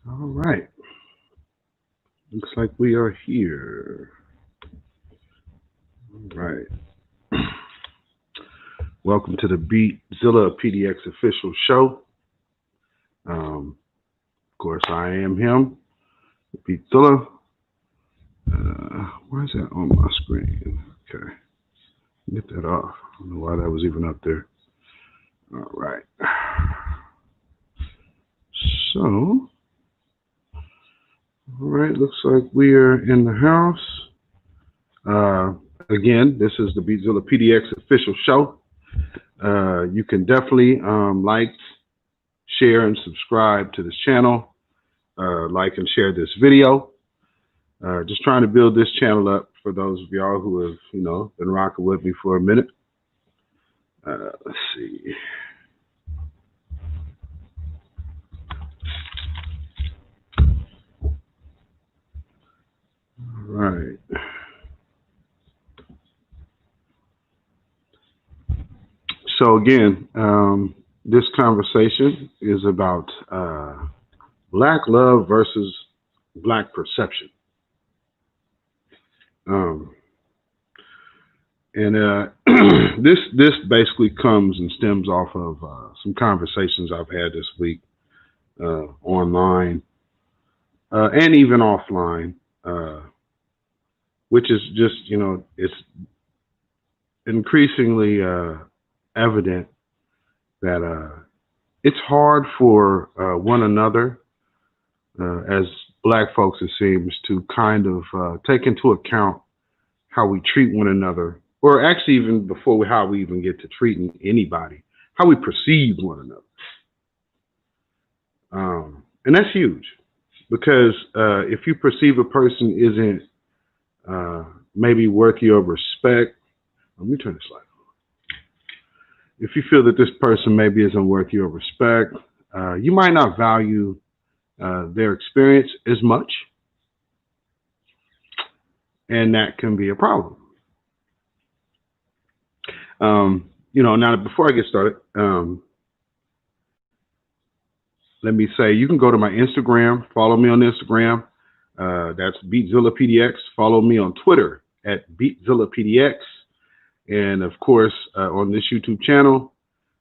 All right. Looks like we are here. All right. Welcome to the Beatzilla PDX official show. Of course, I am him, Beatzilla. Why is that on my screen? Okay. Get that off. I don't know why that was even up there. All right. So, all right. Looks like we are in the house. Again, this is the Beatzilla PDX official show. You can definitely like, share, and subscribe to this channel. Like and share this video. Just trying to build this channel up for those of y'all who have, been rocking with me for a minute. Let's see. All right. So again, this conversation is about black love versus black perception. Um, and this basically comes and stems off of some conversations I've had this week online and even offline, which is just it's increasingly evident that it's hard for one another as black folks, it seems, to kind of take into account how we treat one another, or actually even before how we even get to treating anybody, how we perceive one another. And that's huge because if you perceive a person isn't maybe worthy of respect, let me turn this light on. If you feel that this person maybe isn't worthy of respect, you might not value their experience as much, and that can be a problem. Now before I get started, let me say you can go to my Instagram, follow me on Instagram. That's Beatzilla PDX. Follow me on Twitter at Beatzilla PDX. And of course, on this YouTube channel,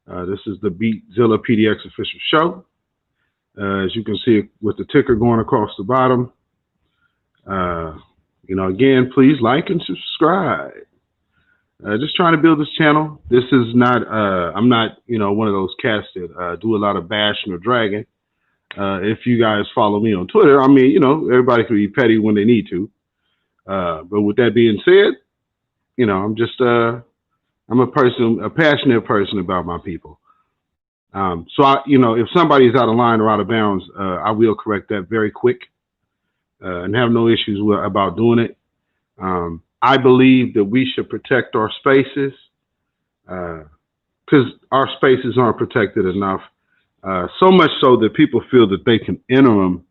this is the Beatzilla PDX official show. As you can see with the ticker going across the bottom. Again, please like and subscribe. Just trying to build this channel. This is not, I'm not, one of those cats that do a lot of bashing or dragging. If you guys follow me on Twitter, I mean, everybody can be petty when they need to. But with that being said, I'm just, I'm a passionate person about my people. So if somebody is out of line or out of bounds, I will correct that very quick, and have no issues about doing it. I believe that we should protect our spaces, because our spaces aren't protected enough. So much so that people feel that they can enter them,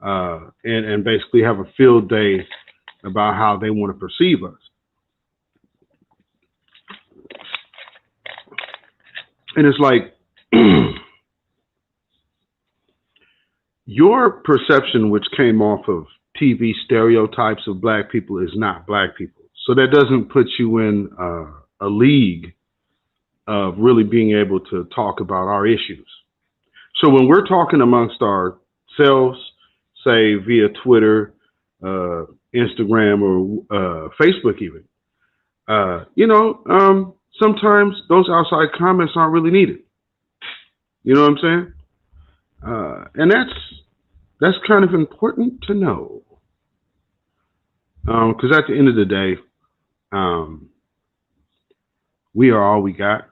and basically have a field day about how they want to perceive us. And it's like, your perception, which came off of TV stereotypes of black people, is not black people. So that doesn't put you in a league of really being able to talk about our issues. So when we're talking amongst ourselves, say via Twitter, Instagram, or Facebook even, sometimes those outside comments aren't really needed. You know what I'm saying? And that's kind of important to know, because at the end of the day, we are all we got,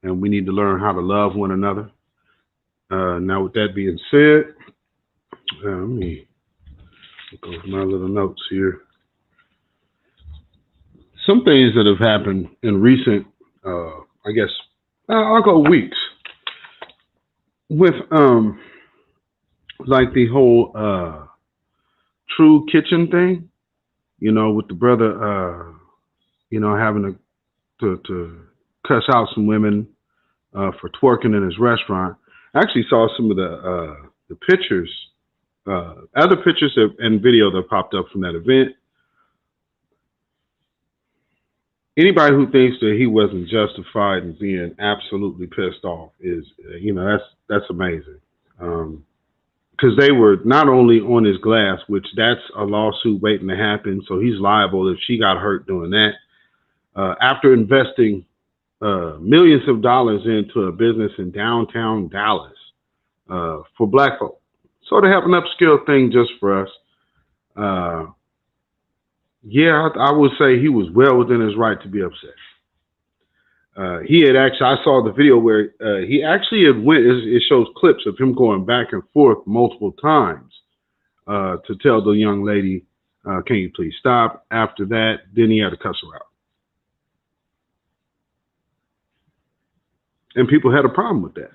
and we need to learn how to love one another. Now, with that being said, let me look over my little notes here. Some things that have happened in recent, I guess, I'll go weeks, with like the whole true kitchen thing, with the brother, having to cuss out some women for twerking in his restaurant. I actually saw some of the pictures Other pictures and video that popped up from that event. Anybody who thinks that he wasn't justified in being absolutely pissed off is, that's amazing. Because they were not only on his glass, which that's a lawsuit waiting to happen, so he's liable if she got hurt doing that. After investing millions of dollars into a business in downtown Dallas for black folk. So to have an upscale thing just for us, I would say he was well within his right to be upset. He had actually, I saw the video where he actually had went, it shows clips of him going back and forth multiple times to tell the young lady, can you please stop? After that, then he had to cuss her out. And people had a problem with that.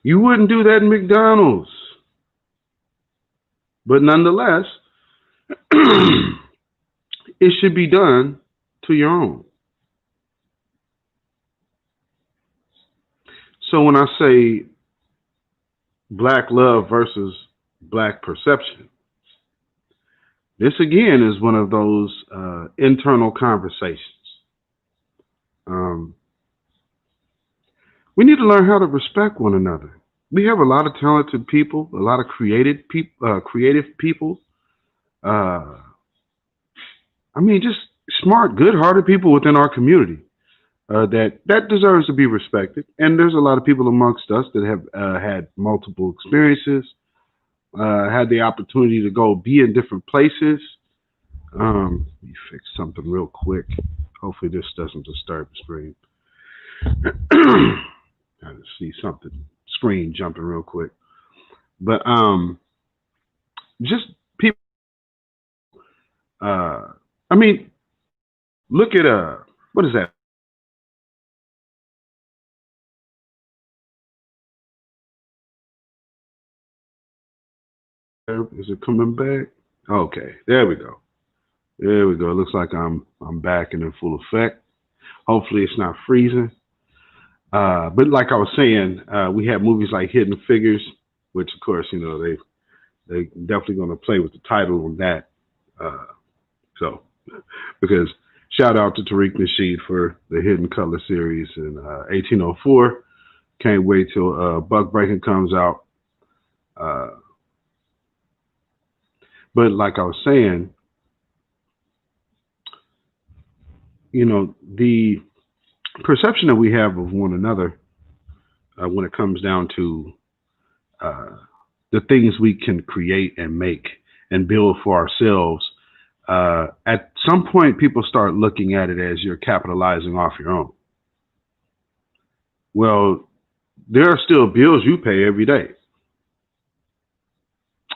You wouldn't do that in McDonald's. But nonetheless, it should be done to your own. So when I say black love versus black perception, this again is one of those internal conversations. We need to learn how to respect one another. We have a lot of talented people, a lot of creative people. Just smart, good-hearted people within our community that deserves to be respected. And there's a lot of people amongst us that have had multiple experiences, had the opportunity to go be in different places. Let me fix something real quick. Hopefully this doesn't disturb the screen. I just see something, screen jumping real quick. But just people, look at, what is that? Is it coming back? Okay, there we go. There we go. It looks like I'm back and in full effect. Hopefully it's not freezing. But like I was saying, we have movies like Hidden Figures, which of course, they definitely going to play with the title on that. Because shout out to Tariq Nasheed for the Hidden Color series in 1804. Can't wait till Buck Breaking comes out. But like I was saying, the perception that we have of one another when it comes down to the things we can create and make and build for ourselves, at some point people start looking at it as you're capitalizing off your own. Well, there are still bills you pay every day.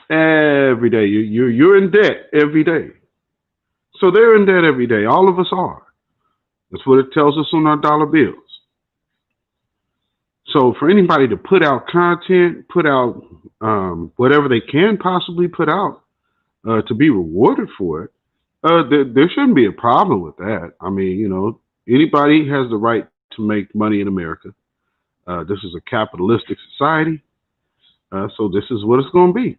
Every day. You're in debt every day. So they're in debt every day. All of us are. That's what it tells us on our dollar bills. So for anybody to put out content, put out whatever they can possibly put out to be rewarded for it, there shouldn't be a problem with that. Anybody has the right to make money in America. This is a capitalistic society. So this is what it's going to be.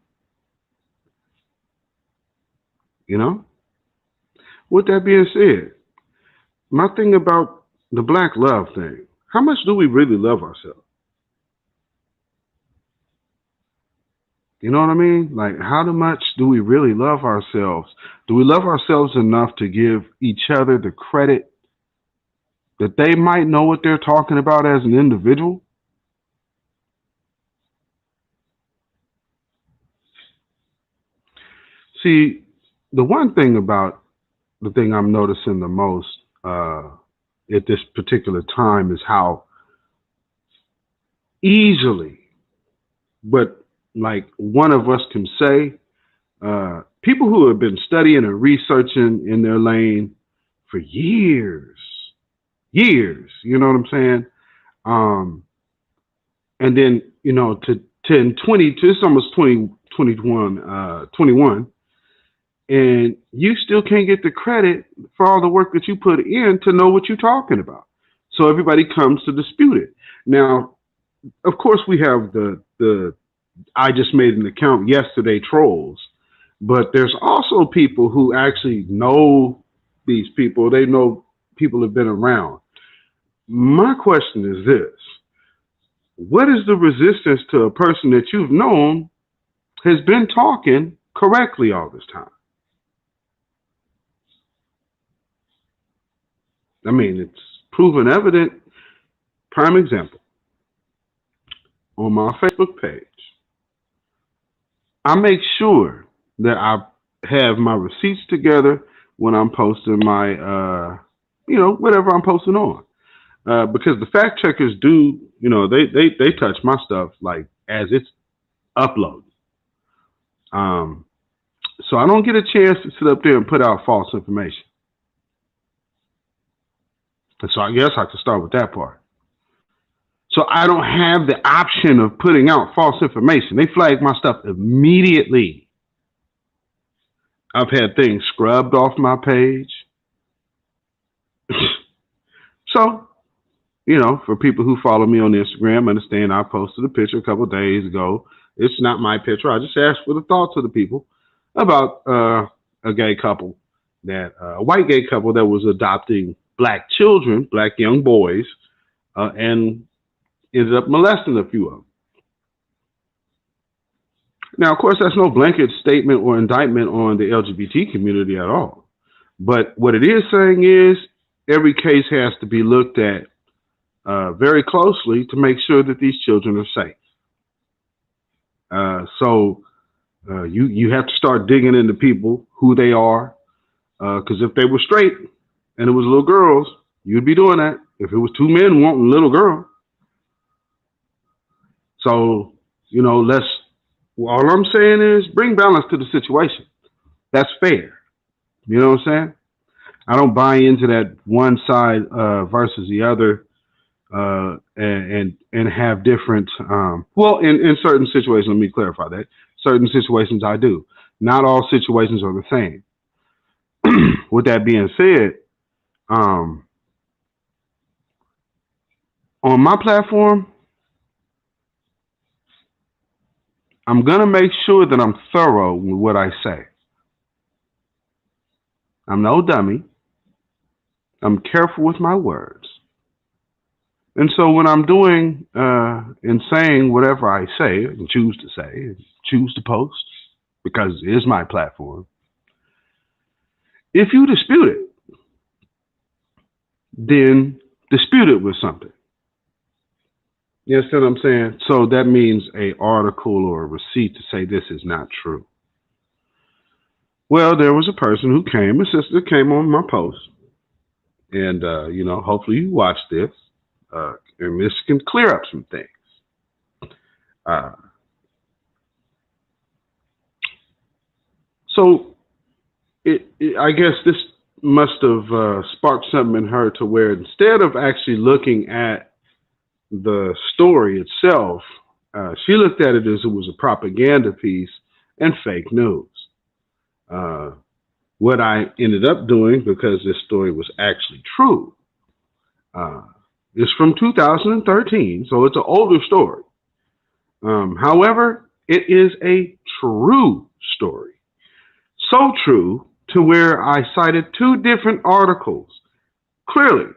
With that being said, my thing about the black love thing, how much do we really love ourselves? You know what I mean? Like, how much do we really love ourselves? Do we love ourselves enough to give each other the credit that they might know what they're talking about as an individual? See, the one thing about the thing I'm noticing the most at this particular time is how easily, but like one of us can say, people who have been studying and researching in their lane for years, you know what I'm saying? And then, to 20, it's almost 21, and you still can't get the credit for all the work that you put in to know what you're talking about. So everybody comes to dispute it. Now, of course, we have the I just made an account yesterday trolls, but there's also people who actually know these people. They know people have been around. My question is this: what is the resistance to a person that you've known has been talking correctly all this time? I mean, it's proven evident. Prime example on my Facebook page, I make sure that I have my receipts together when I'm posting my, whatever I'm posting on. Because the fact checkers do, they touch my stuff like as it's uploaded. Um, so I don't get a chance to sit up there and put out false information. And so I guess I could start with that part. So I don't have the option of putting out false information. They flag my stuff immediately. I've had things scrubbed off my page. So, for people who follow me on Instagram, understand I posted a picture a couple of days ago. It's not my picture. I just asked for the thoughts of the people about a gay couple, a white gay couple that was adopting black children, black young boys, and ended up molesting a few of them. Now, of course, that's no blanket statement or indictment on the LGBT community at all. But what it is saying is every case has to be looked at very closely to make sure that these children are safe. So you have to start digging into people, who they are, because if they were straight and it was little girls, you'd be doing that. If it was two men wanting a little girl. So, all I'm saying is bring balance to the situation. That's fair. You know what I'm saying? I don't buy into that one side versus the other, and have different. In certain situations, let me clarify that. Certain situations I do. Not all situations are the same. With that being said, on my platform, I'm gonna make sure that I'm thorough with what I say. I'm no dummy. I'm careful with my words. And so when I'm doing and saying whatever I say and choose to say and choose to post, because it is my platform, if you dispute it, then dispute it with something. You understand what I'm saying? So that means a article or a receipt to say this is not true. Well, there was a person who came, a sister came on my post, and hopefully you watch this, and this can clear up some things. So I guess this must have sparked something in her to where instead of actually looking at the story itself, she looked at it as it was a propaganda piece and fake news. What I ended up doing, because this story was actually true, is from 2013, so it's an older story. However, it is a true story. So true to where I cited two different articles. Clearly,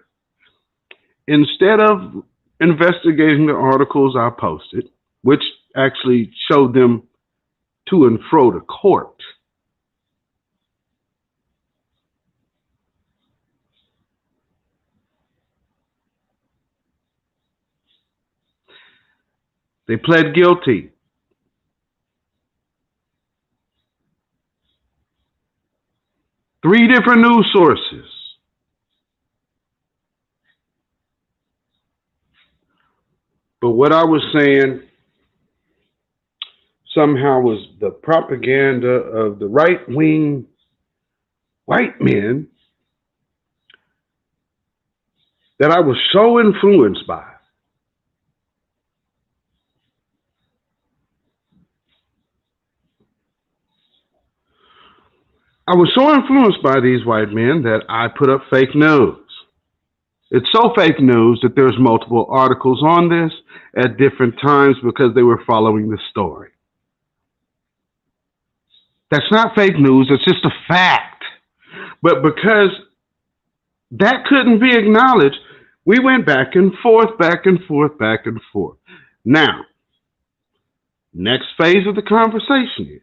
instead of investigating the articles I posted, which actually showed them to and fro to court, they pled guilty. Three different news sources. But what I was saying somehow was the propaganda of the right wing white men that I was so influenced by. I was so influenced by these white men that I put up fake news. It's so fake news that there's multiple articles on this at different times because they were following the story. That's not fake news, it's just a fact. But because that couldn't be acknowledged, we went back and forth, back and forth, back and forth. Now, next phase of the conversation is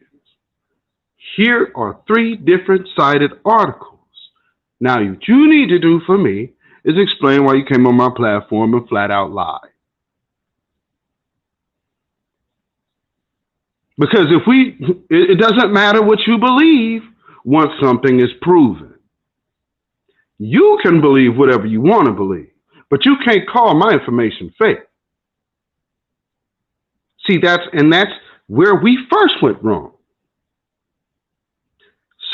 here are three different cited articles. Now, what you need to do for me is explain why you came on my platform and flat out lied. Because it doesn't matter what you believe once something is proven. You can believe whatever you want to believe, but you can't call my information fake. See, that's where we first went wrong.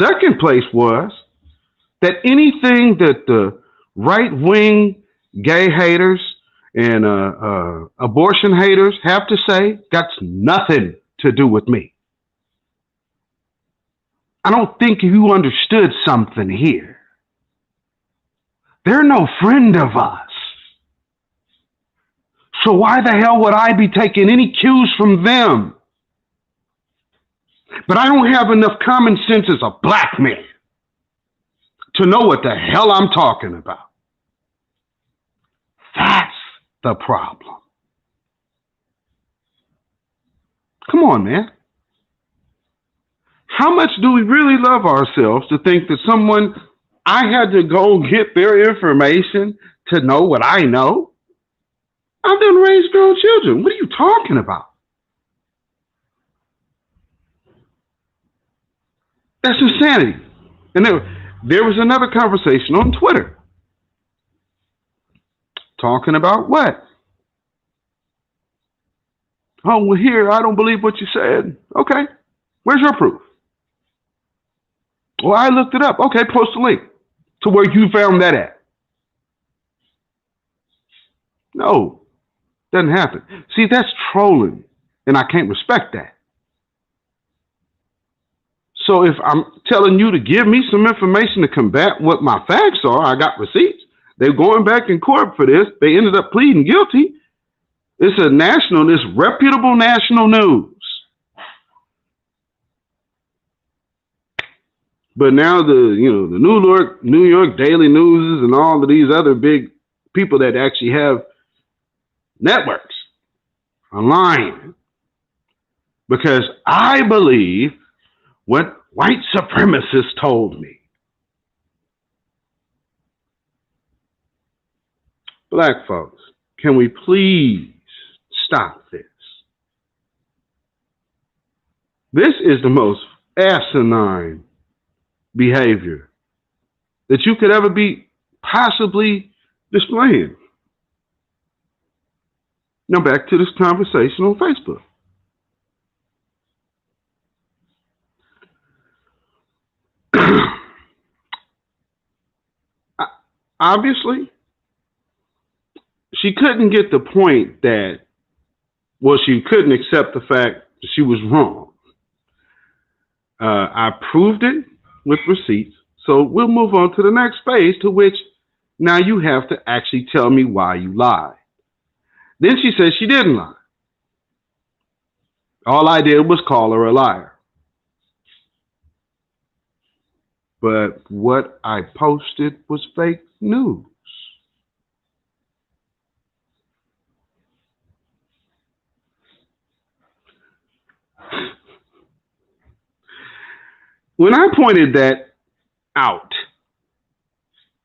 Second place was that anything that the right-wing gay haters and abortion haters have to say got nothing to do with me. I don't think you understood something here. They're no friend of us. So why the hell would I be taking any cues from them? But I don't have enough common sense as a black man to know what the hell I'm talking about. That's the problem. Come on, man. How much do we really love ourselves to think that I had to go get their information to know what I know? I've done raised grown children. What are you talking about? That's insanity. And there was another conversation on Twitter. Talking about what? Oh, well, here, I don't believe what you said. Okay. Where's your proof? Well, I looked it up. Okay, post a link to where you found that at. No, doesn't happen. See, that's trolling, and I can't respect that. So if I'm telling you to give me some information to combat what my facts are, I got receipts. They're going back in court for this. They ended up pleading guilty. It's reputable national news. But now the New York Daily News and all of these other big people that actually have networks are lying. Because I believe what white supremacists told me. Black folks, can we please stop this? This is the most asinine behavior that you could ever be possibly displaying. Now back to this conversation on Facebook. Obviously, she couldn't get the point that, she couldn't accept the fact that she was wrong. I proved it with receipts. So we'll move on to the next phase, to which now you have to actually tell me why you lied. Then she says she didn't lie. All I did was call her a liar. But what I posted was fake news. When I pointed that out,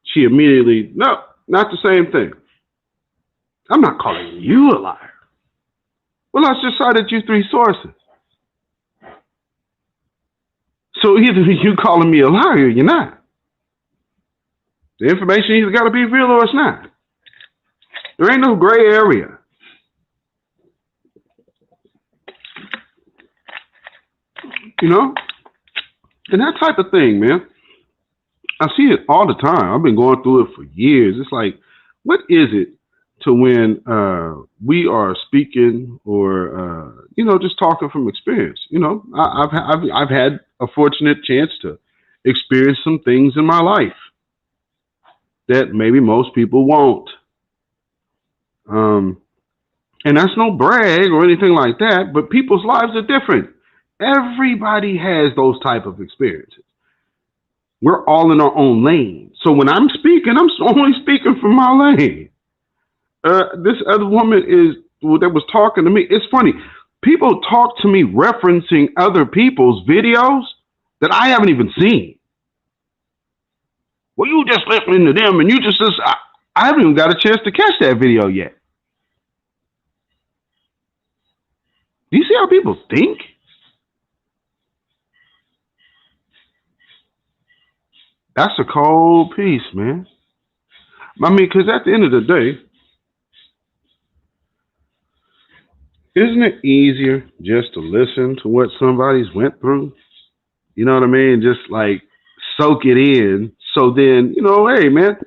she immediately, no, not the same thing. I'm not calling you a liar. Well, I just cited you 3 sources. So either you calling me a liar or you're not. The information either got to be real or it's not. There ain't no gray area. You know? And that type of thing, man, I see it all the time. I've been going through it for years. It's like, what is it to when we are speaking or, just talking from experience? I've had a fortunate chance to experience some things in my life. that maybe most people won't. Um, and that's no brag or anything like that, but people's lives are different. Everybody has those type of experiences. We're all in our own lane. So when I'm speaking, I'm only speaking from my lane. This other woman that was talking to me. It's funny. People talk to me referencing other people's videos that I haven't even seen. Well, you just listening to them, and I haven't even got a chance to catch that video yet. Do you see how people think? That's a cold piece, man. I mean, because at the end of the day, isn't it easier just to listen to what somebody's went through? You know what I mean? Just like soak it in. So then, hey, man,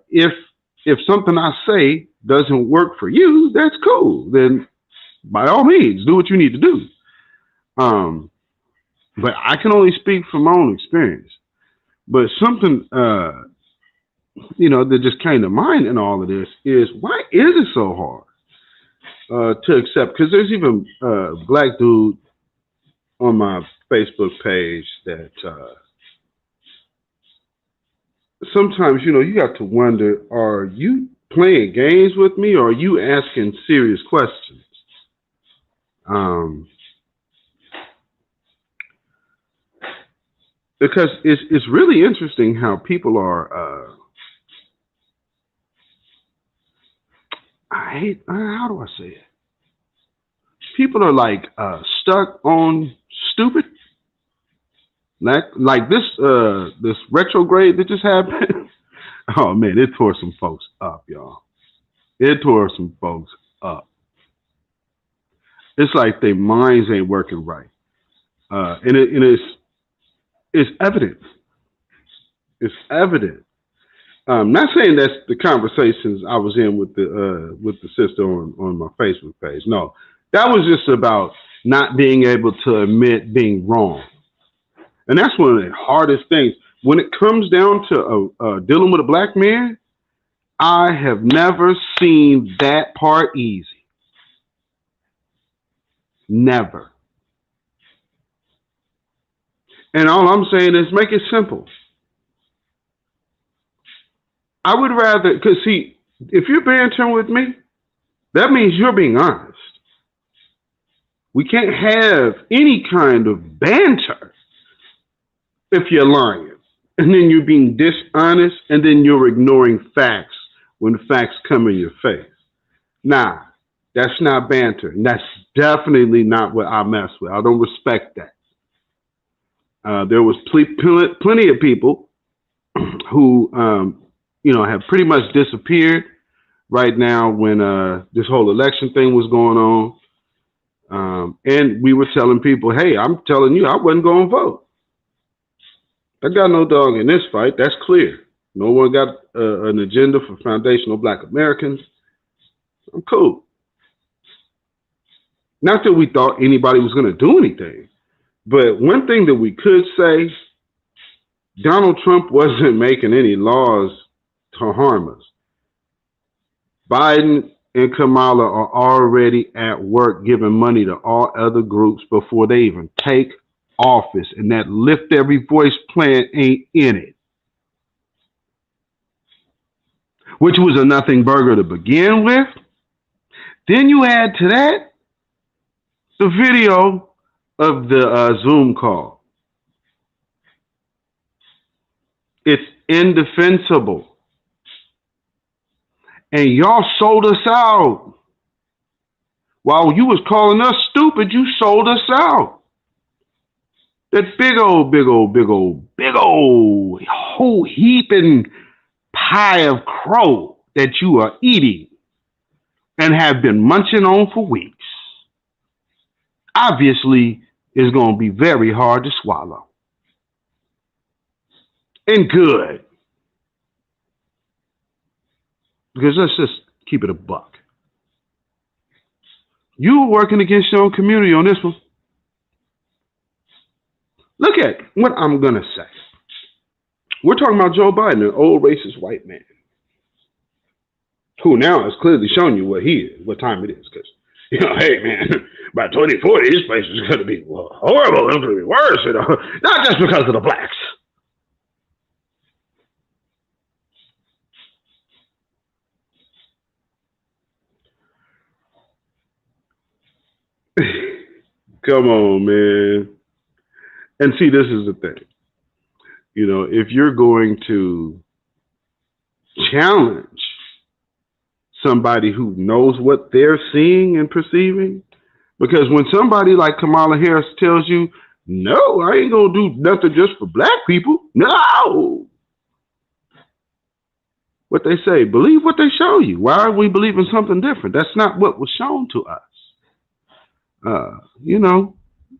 if something I say doesn't work for you, that's cool. Then by all means, do what you need to do. Um, but I can only speak from my own experience. But something, that just came to mind in all of this is, why is it so hard to accept? Because there's even a black dude on my Facebook page that sometimes, you got to wonder, are you playing games with me, or are you asking serious questions? Um, because it's really interesting how people are. I hate. How do I say it? People are like stuck on stupid. Like this retrograde that just happened. Oh man, it tore some folks up, y'all. It tore some folks up. It's like their minds ain't working right, and it's evident. It's evident. Not saying that's the conversations I was in with the sister on my Facebook page. No, that was just about not being able to admit being wrong, and that's one of the hardest things when it comes down to dealing with a black man. I have never seen that part easy. Never. And all I'm saying is make it simple. I would rather, because see, if you're bantering with me, that means you're being honest. We can't have any kind of banter if you're lying. And then you're being dishonest, and then you're ignoring facts when facts come in your face. Nah, that's not banter. And that's definitely not what I mess with. I don't respect that. There was plenty of people who, have pretty much disappeared right now when this whole election thing was going on. And we were telling people, hey, I'm telling you, I wasn't going to vote. I got no dog in this fight. That's clear. No one got an agenda for foundational black Americans. I'm cool. Not that we thought anybody was going to do anything. But one thing that we could say, Donald Trump wasn't making any laws to harm us. Biden and Kamala are already at work giving money to all other groups before they even take office. And that lift every voice plan ain't in it. Which was a nothing burger to begin with. Then you add to that the video of the Zoom call. It's indefensible. And y'all sold us out. While you was calling us stupid, you sold us out. That big old whole heaping pie of crow that you are eating and have been munching on for weeks, obviously is going to be very hard to swallow. And good. Because let's just keep it a buck. You were working against your own community on this one. Look at what I'm going to say. We're talking about Joe Biden, an old racist white man, who now has clearly shown you what he is, what time it is. Because, hey, man, by 2040, this place is going to be horrible. It's going to be worse, not just because of the blacks. Come on, man. And see, this is the thing. If you're going to challenge somebody who knows what they're seeing and perceiving, because when somebody like Kamala Harris tells you, no, I ain't going to do nothing just for black people. No. What they say, believe what they show you. Why are we believing something different? That's not what was shown to us.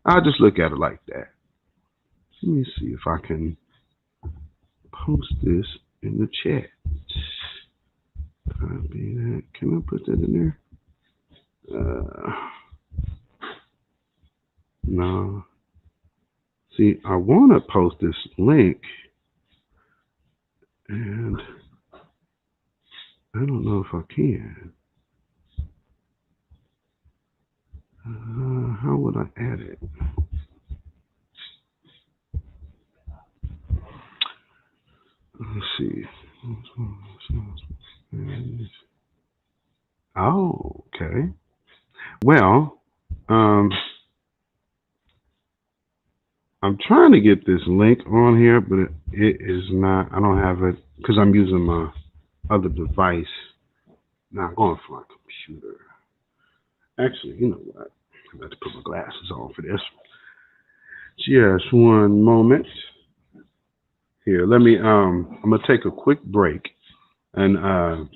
I just look at it like that. Let me see if I can post this in the chat. Copy that. Can I put that in there? No. See, I want to post this link, and I don't know if I can. How would I add it? Let's see. Oh, okay. Well, I'm trying to get this link on here, but it is not. I don't have it because I'm using my other device. Now I'm going for my computer. Actually, you know what? I'm about to put my glasses on for this. Just one moment. Here, let me. I'm gonna take a quick break, and I'm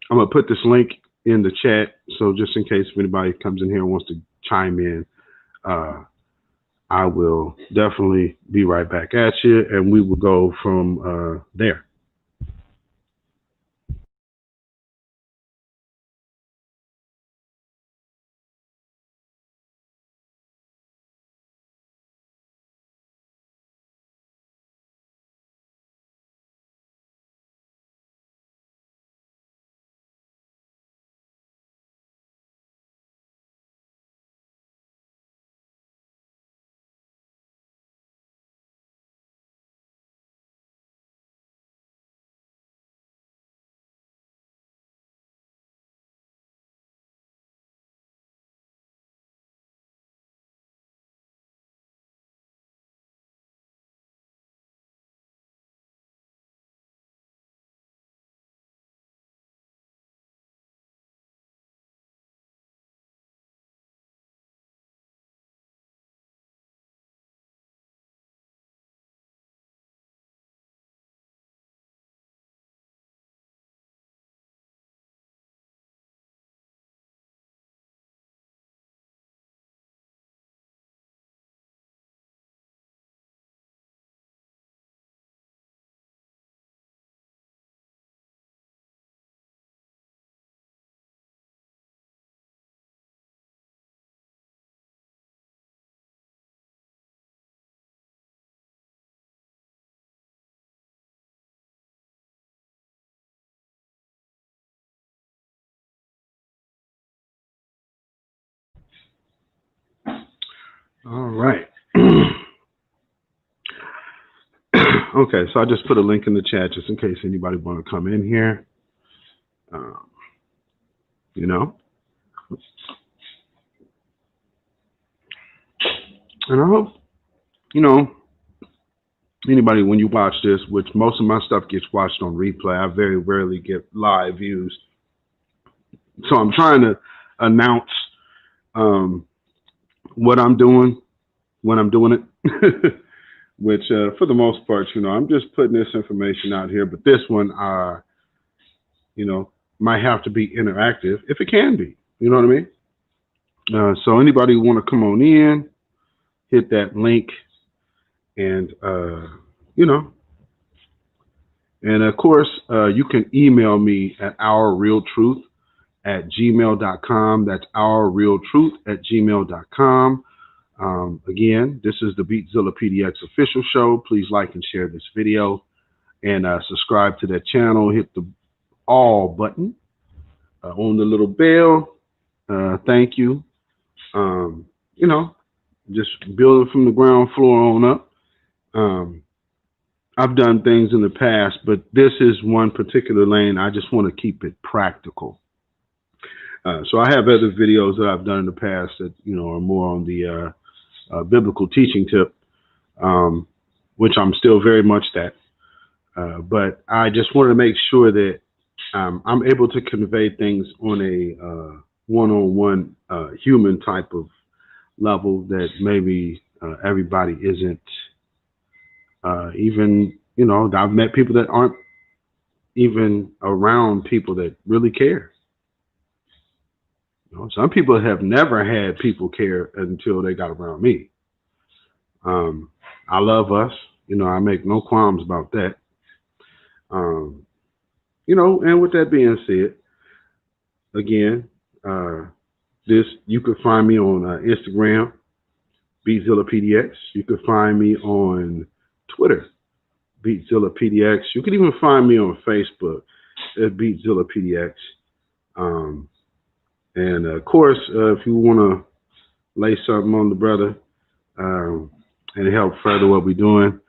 gonna put this link in the chat. So just in case if anybody comes in here and wants to chime in, I will definitely be right back at you, and we will go from there. All right. Okay, so I just put a link in the chat just in case anybody want to come in here. You know, and I hope anybody when you watch this, which most of my stuff gets watched on replay. I very rarely get live views, so I'm trying to announce what I'm doing when I'm doing it. Which, for the most part, I'm just putting this information out here. But this one, might have to be interactive if it can be. You know what I mean? So anybody who want to come on in, hit that link, and and of course, you can email me at ourrealtruth@gmail.com. That's ourrealtruth@gmail.com. Again, this is the Beatzilla PDX official show. Please like and share this video. and subscribe to that channel. Hit the all button on the little bell. Thank you. You know, just building from the ground floor on up. Um, I've done things in the past, but this is one particular lane. I just want to keep it practical. So I have other videos that I've done in the past that are more on the biblical teaching tip, which I'm still very much that. But I just wanted to make sure that I'm able to convey things on a one-on-one human type of level that maybe everybody isn't even. I've met people that aren't even around people that really care. Some people have never had people care until they got around me. I love us. I make no qualms about that. And with that being said, again, you could find me on Instagram, BeatZillaPDX. You could find me on Twitter, BeatZillaPDX. You can even find me on Facebook at BeatZillaPDX. And of course, if you want to lay something on the brother and help further what we're doing,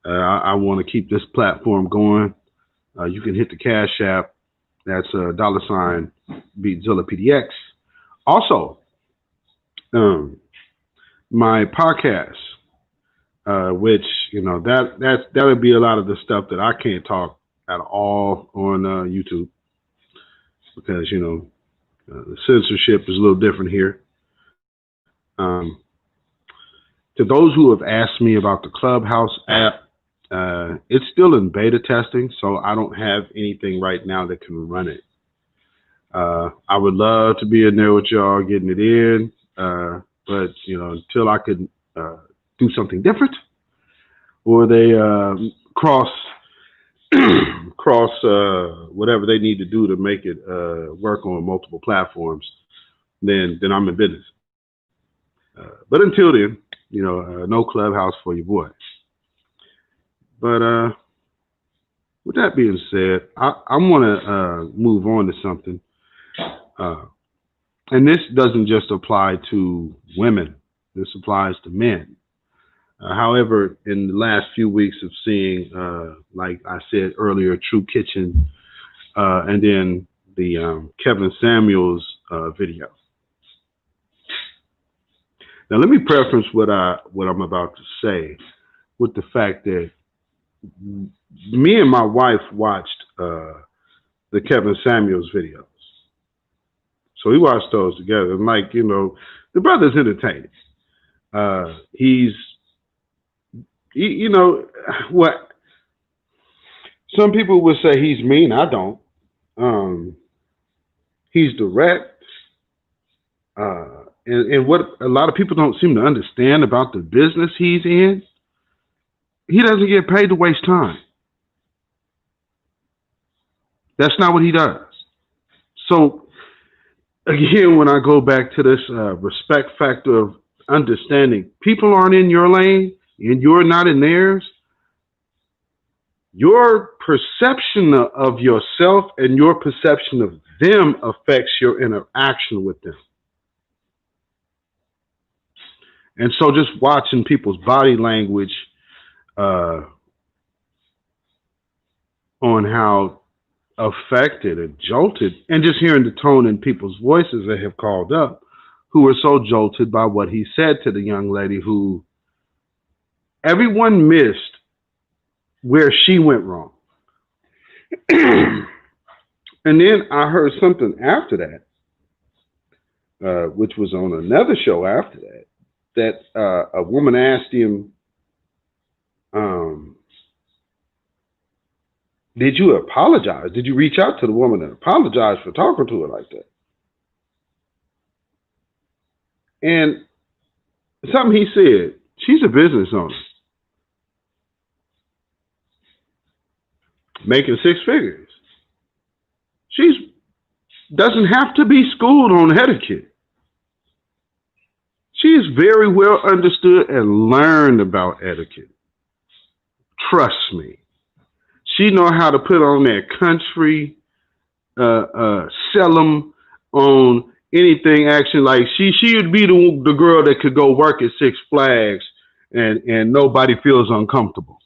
I want to keep this platform going. You can hit the Cash App. That's $ BeatZillaPDX. Also, my podcast, which that would be a lot of the stuff that I can't talk at all on YouTube because the censorship is a little different here. To those who have asked me about the Clubhouse app, it's still in beta testing, so I don't have anything right now that can run it. I would love to be in there with y'all getting it in, but until I could do something different, or they cross whatever they need to do to make it work on multiple platforms, then I'm in business. But until then, no Clubhouse for your boy. But with that being said, I want to move on to something. And this doesn't just apply to women. This applies to men. However, in the last few weeks of seeing, like I said earlier, True Kitchen, and then the Kevin Samuels video. Now, let me preference what I'm about to say with the fact that me and my wife watched the Kevin Samuels videos. So we watched those together. And the brother's entertaining. He's, what some people would say he's mean. I don't. He's direct. And what a lot of people don't seem to understand about the business he's in, he doesn't get paid to waste time. That's not what he does. So, again, when I go back to this respect factor of understanding, people aren't in your lane and you're not in theirs. Your perception of yourself and your perception of them affects your interaction with them. And so just watching people's body language on how affected and jolted, and just hearing the tone in people's voices that have called up, who were so jolted by what he said to the young lady who everyone missed where she went wrong. And then I heard something after that, which was on another show after that a woman asked him, did you apologize? Did you reach out to the woman and apologize for talking to her like that? And something he said, she's a business owner, making 6 figures. She doesn't have to be schooled on etiquette. She is very well understood and learned about etiquette. Trust me. She know how to put on that country, sell them on anything action. Like she would be the girl that could go work at Six Flags and nobody feels uncomfortable.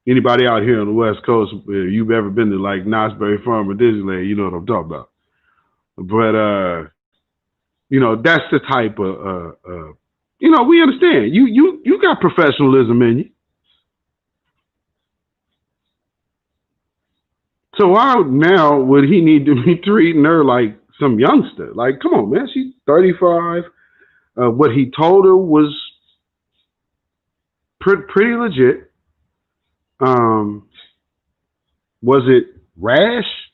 Anybody out here on the West Coast, if you've ever been to like Knott's Berry Farm or Disneyland, you know what I'm talking about. But that's the type of we understand. You got professionalism in you. So why now would he need to be treating her like some youngster? Like, come on, man, she's 35. What he told her was pretty legit. Was it rash?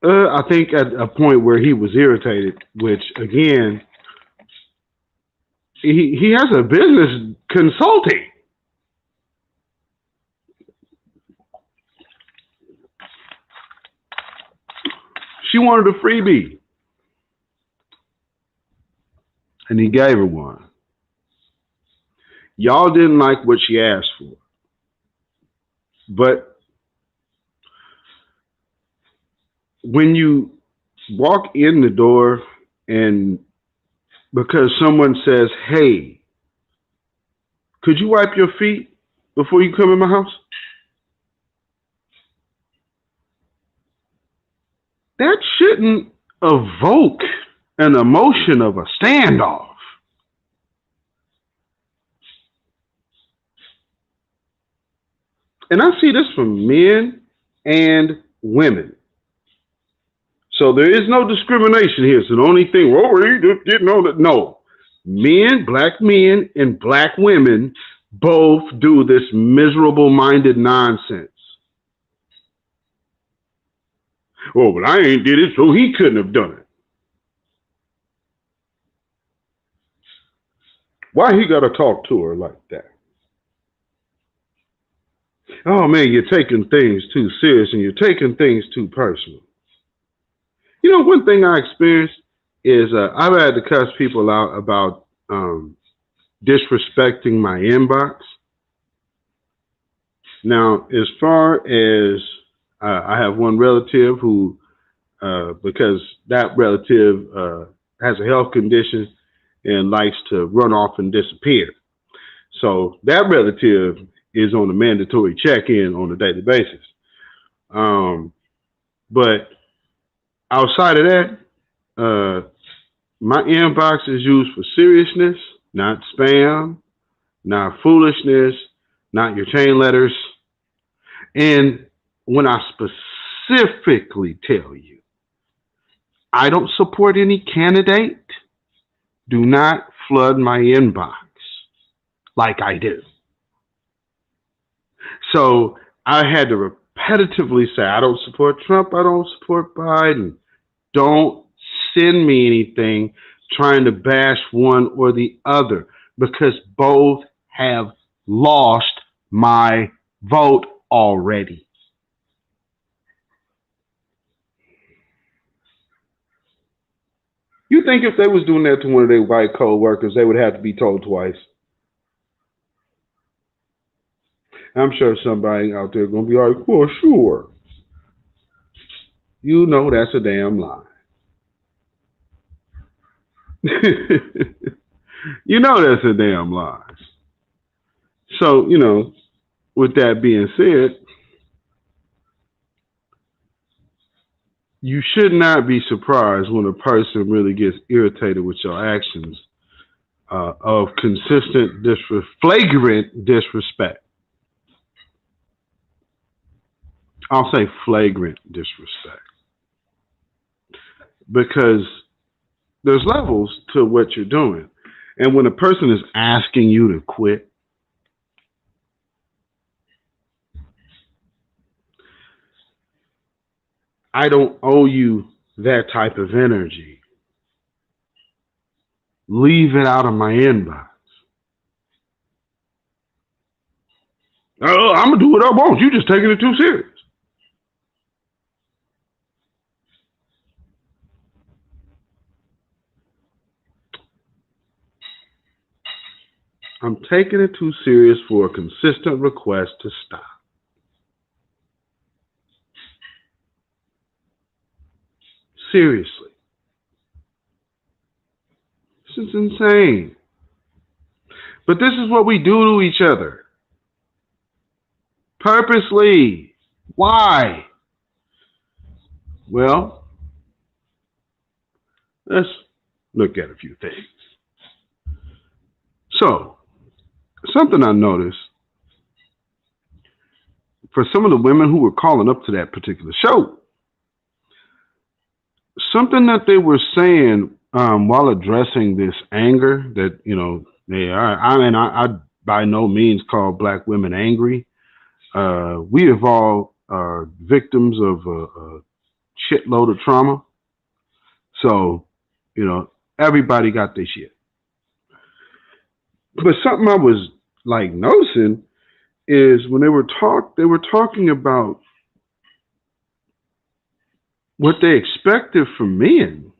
I think at a point where he was irritated, which again, he has a business consulting. She wanted a freebie, and he gave her one. Y'all didn't like what she asked for, but when you walk in the door and because someone says, "Hey, could you wipe your feet before you come in my house?" That shouldn't evoke an emotion of a standoff. And I see this from men and women. So there is no discrimination here. So the only thing, you just getting on it. No. Black men and black women both do this miserable minded nonsense. Oh, but I ain't did it, so he couldn't have done it. Why he got to talk to her like that? Oh, man, you're taking things too serious and you're taking things too personal. One thing I experienced is I've had to cuss people out about disrespecting my inbox. Now, as far as I have one relative who, because that relative has a health condition and likes to run off and disappear. So that relative is on a mandatory check-in on a daily basis. But outside of that, my inbox is used for seriousness, not spam, not foolishness, not your chain letters. And when I specifically tell you, I don't support any candidate, do not flood my inbox like I do. So I had to repetitively say, I don't support Trump, I don't support Biden. Don't send me anything trying to bash one or the other because both have lost my vote already. You think if they was doing that to one of their white co-workers, they would have to be told twice? I'm sure somebody out there going to be like, well, sure. You know that's a damn lie. You know that's a damn lie. So, with that being said, you should not be surprised when a person really gets irritated with your actions of consistent, flagrant disrespect. I'll say flagrant disrespect. Because there's levels to what you're doing. And when a person is asking you to quit, I don't owe you that type of energy. Leave it out of my inbox. Oh, I'm going to do what I want. You just taking it too serious. I'm taking it too serious for a consistent request to stop. Seriously. This is insane. But this is what we do to each other. Purposely. Why? Well, let's look at a few things. So, something I noticed for some of the women who were calling up to that particular show, something that they were saying while addressing this anger that, they are, I by no means call black women angry. We have all are victims of a shitload of trauma. So, everybody got their shit. But something I was like noticing is when they were talking about what they expected from men,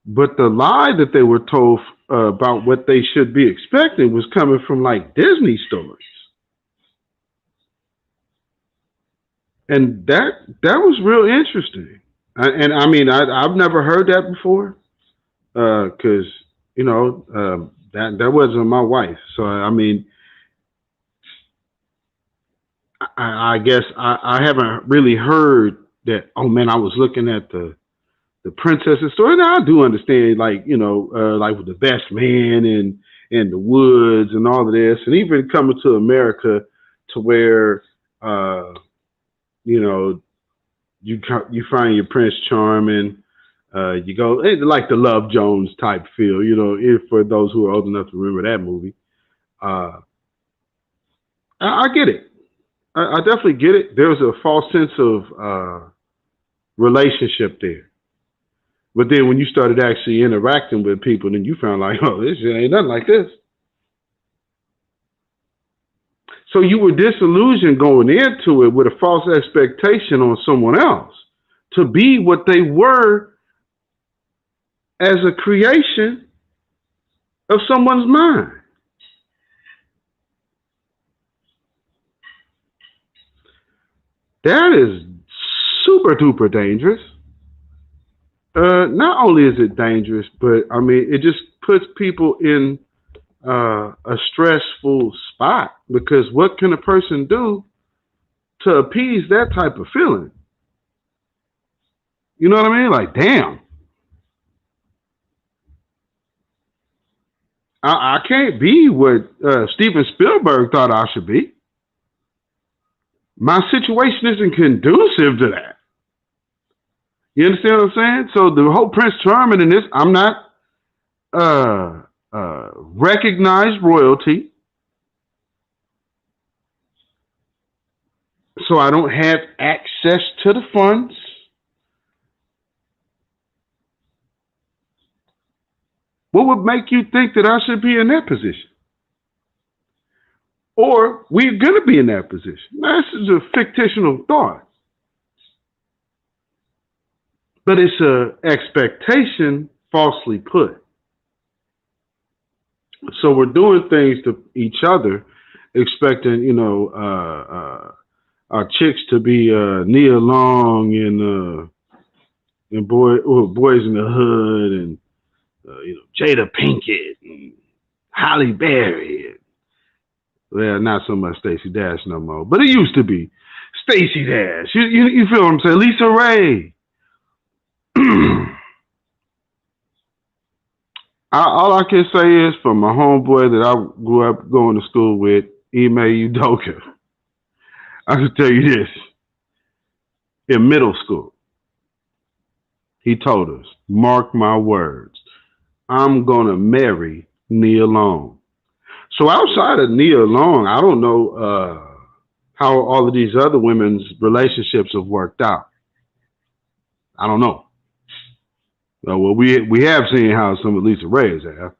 but the lie that they were told about what they should be expecting was coming from like Disney stories, and that was real interesting. I've never heard that before, because that wasn't my wife. So I guess I haven't really heard that. Oh man, I was looking at the princess's story. Now I do understand, like like with the best man and in the woods and all of this, and even coming to America to where you you find your Prince Charming. You go like the Love Jones type feel, if for those who are old enough to remember that movie. I get it. I definitely get it. There's a false sense of relationship there. But then when you started actually interacting with people, then you found like, oh, this shit ain't nothing like this. So you were disillusioned going into it with a false expectation on someone else to be what they were as a creation of someone's mind. That is super duper dangerous. Not only is it dangerous, but it just puts people in a stressful spot, because what can a person do to appease that type of feeling? You know what I mean? Like, damn, I can't be what Steven Spielberg thought I should be. My situation isn't conducive to that. You understand what I'm saying? So the whole Prince Charming in this, I'm not recognized royalty, so I don't have access to the funds. What would make you think that I should be in that position? Or we're going to be in that position? Now, this is a fictional thought, but it's an expectation falsely put. So we're doing things to each other, expecting, our chicks to be Nia Long and Boys in the Hood, and Jada Pinkett and Halle Berry. Well, not so much Stacey Dash no more, but it used to be Stacey Dash. You feel what I'm saying? Lisa Ray. All I can say is, from my homeboy that I grew up going to school with, Ime Udoka, I can tell you this. In middle school, he told us, mark my words, I'm going to marry Nia Long. So outside of Nia Long, I don't know how all of these other women's relationships have worked out. I don't know. Well, we have seen how some of Lisa Ray's have.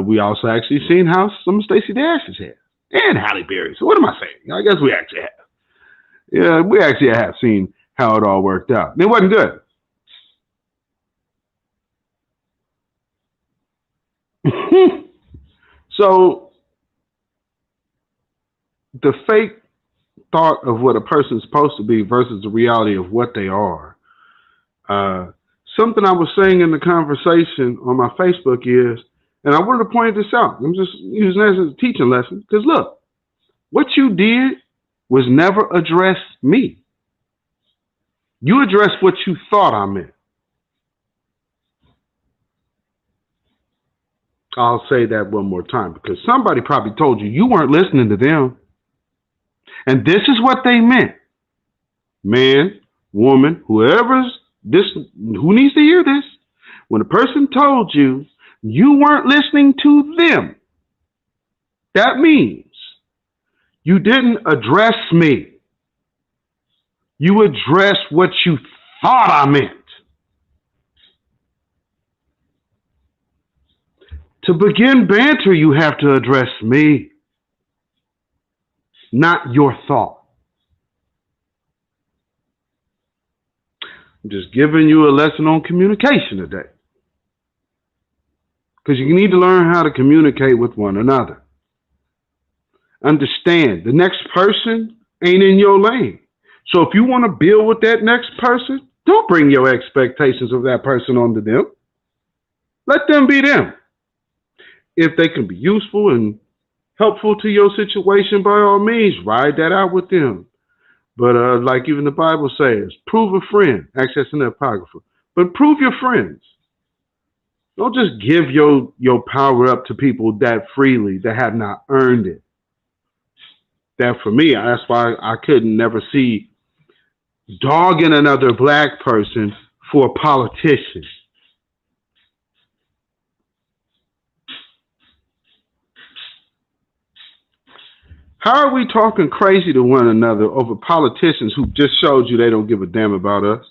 We also actually seen how some of Stacey Dash's have, and Halle Berry. So what am I saying? I guess we actually have. Yeah, we actually have seen how it all worked out. And it wasn't good. So the fake thought of what a person is supposed to be versus the reality of what they are. Uh, Something I was saying in the conversation on my Facebook is, and I wanted to point this out. I'm just using this as a teaching lesson because look, what you did was never address me. You addressed what you thought I meant. I'll say that one more time because somebody probably told you you weren't listening to them. And this is what they meant. Man, woman, whoever's this, who needs to hear this? When a person told you you weren't listening to them, that means you didn't address me. You addressed what you thought I meant. To begin banter, you have to address me, not your thought. I'm just giving you a lesson on communication today. Because you need to learn how to communicate with one another. Understand, the next person ain't in your lane. So if you want to build with that next person, don't bring your expectations of that person onto them. Let them be them. If they can be useful and helpful to your situation, by all means, ride that out with them. But like even the Bible says, prove a friend. Access in the Apocrypha. But prove your friends. Don't just give your power up to people that freely that have not earned it. That for me, that's why I couldn't never see dogging another black person for a politician. How are we talking crazy to one another over politicians who just showed you they don't give a damn about us?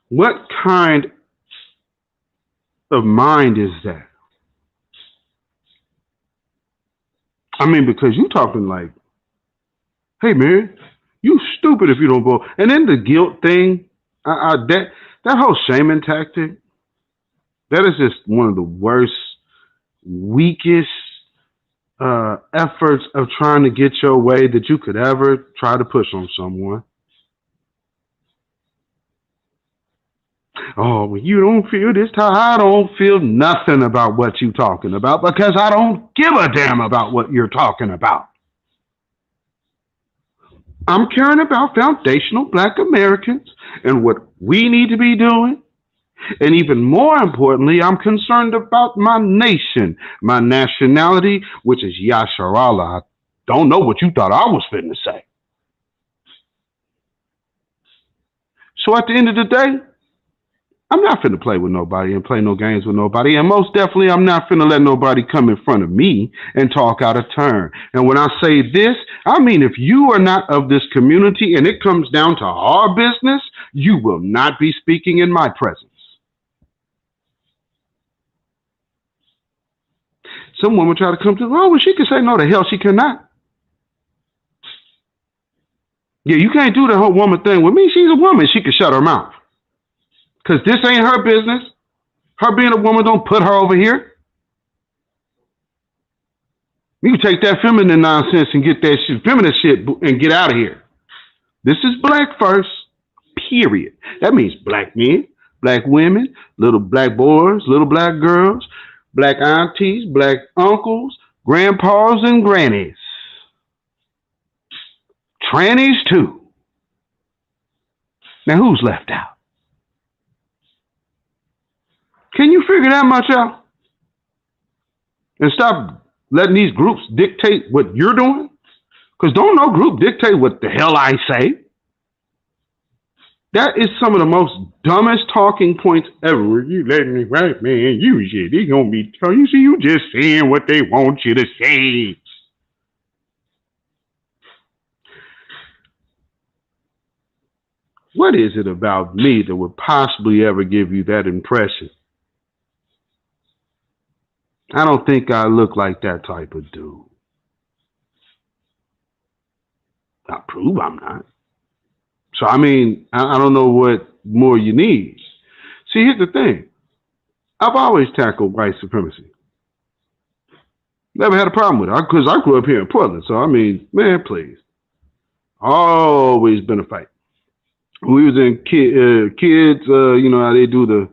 What kind of mind is that? I mean, because you talking like, hey man, you stupid if you don't vote. And then the guilt thing, that whole shaming tactic, that is just one of the worst, weakest efforts of trying to get your way that you could ever try to push on someone. Oh, well, you don't feel this time. I don't feel nothing about what you're talking about because I don't give a damn about what you're talking about. I'm caring about foundational black Americans and what we need to be doing. And even more importantly, I'm concerned about my nation, my nationality, which is Yasharala. I don't know what you thought I was finna say. So at the end of the day, I'm not finna play with nobody and play no games with nobody. And most definitely, I'm not finna let nobody come in front of me and talk out of turn. And when I say this, I mean if you are not of this community and it comes down to our business, you will not be speaking in my presence. Some woman try to come to, oh, well, she can say no, the hell she cannot. Yeah, you can't do the whole woman thing with me. She's a woman. She can shut her mouth. Because this ain't her business. Her being a woman don't put her over here. You can take that feminine nonsense and get that shit, feminist shit and get out of here. This is black first, period. That means black men, black women, little black boys, little black girls, black aunties, black uncles, grandpas, and grannies. Trannies, too. Now, who's left out? Can you figure that much out? And stop letting these groups dictate what you're doing? Because don't no group dictate what the hell I say. That is some of the most dumbest talking points ever. You letting me right, man, you shit. They gonna be you see, you just saying what they want you to say. What is it about me that would possibly ever give you that impression? I don't think I look like that type of dude. I prove I'm not. So, I mean, I don't know what more you need. See, here's the thing. I've always tackled white supremacy. Never had a problem with it because I grew up here in Portland. So I mean, man, please, always been a fight. We was in kids, you know how they do the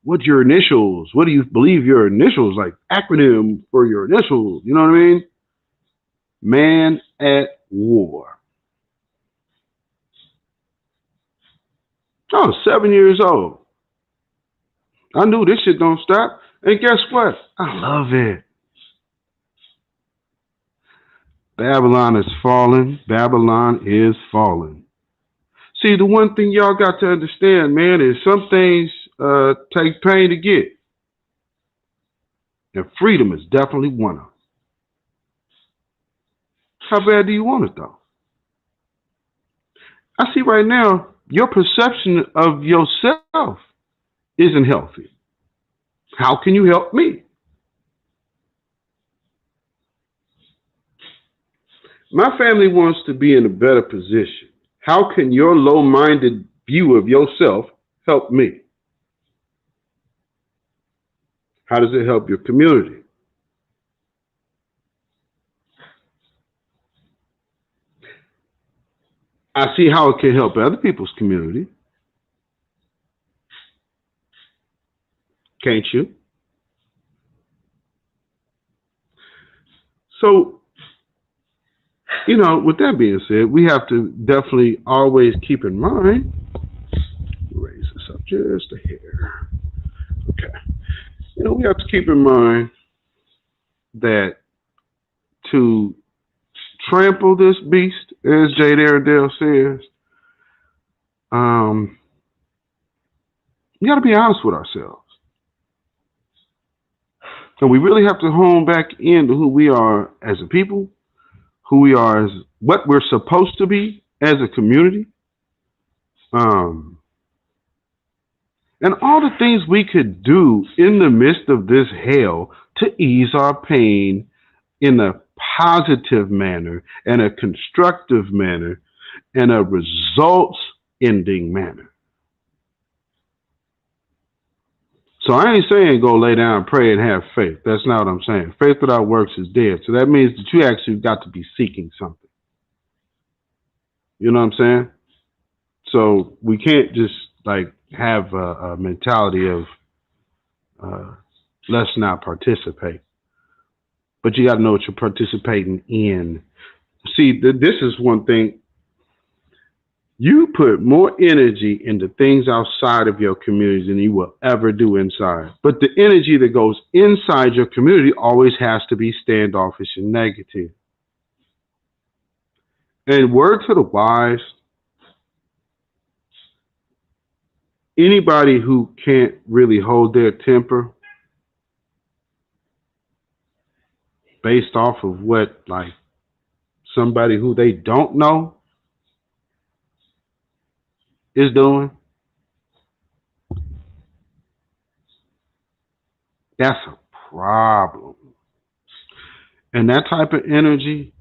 what's your initials? What do you believe your initials like acronym for your initials? You know what I mean? Man at war. I was 7 years old. I knew this shit don't stop. And guess what? I love it. Babylon is falling. Babylon is falling. See, the one thing y'all got to understand, man, is some things take pain to get. And freedom is definitely one of them. How bad do you want it, though? I see right now, your perception of yourself isn't healthy. How can you help me? My family wants to be in a better position. How can your low minded view of yourself help me? How does it help your community? I see how it can help other people's community, can't you? So, you know, with that being said, we have to definitely always keep in mind, raise this up just a hair. Okay. You know, we have to keep in mind that to trample this beast, as Jade Airedale says, um, we got to be honest with ourselves. And we really have to hone back into who we are as a people, who we are as what we're supposed to be as a community, um, and all the things we could do in the midst of this hell to ease our pain in a positive manner and a constructive manner and a results ending manner. So I ain't saying go lay down, pray, and have faith. That's not what I'm saying. Faith without works is dead. So that means that you actually got to be seeking something. You know what I'm saying? So we can't just like have a mentality of uh, let's not participate. But you got to know what you're participating in. See, this is one thing. You put more energy into things outside of your community than you will ever do inside. But the energy that goes inside your community always has to be standoffish and negative. And word to the wise, anybody who can't really hold their temper based off of what, like, somebody who they don't know is doing, that's a problem. And that type of energy,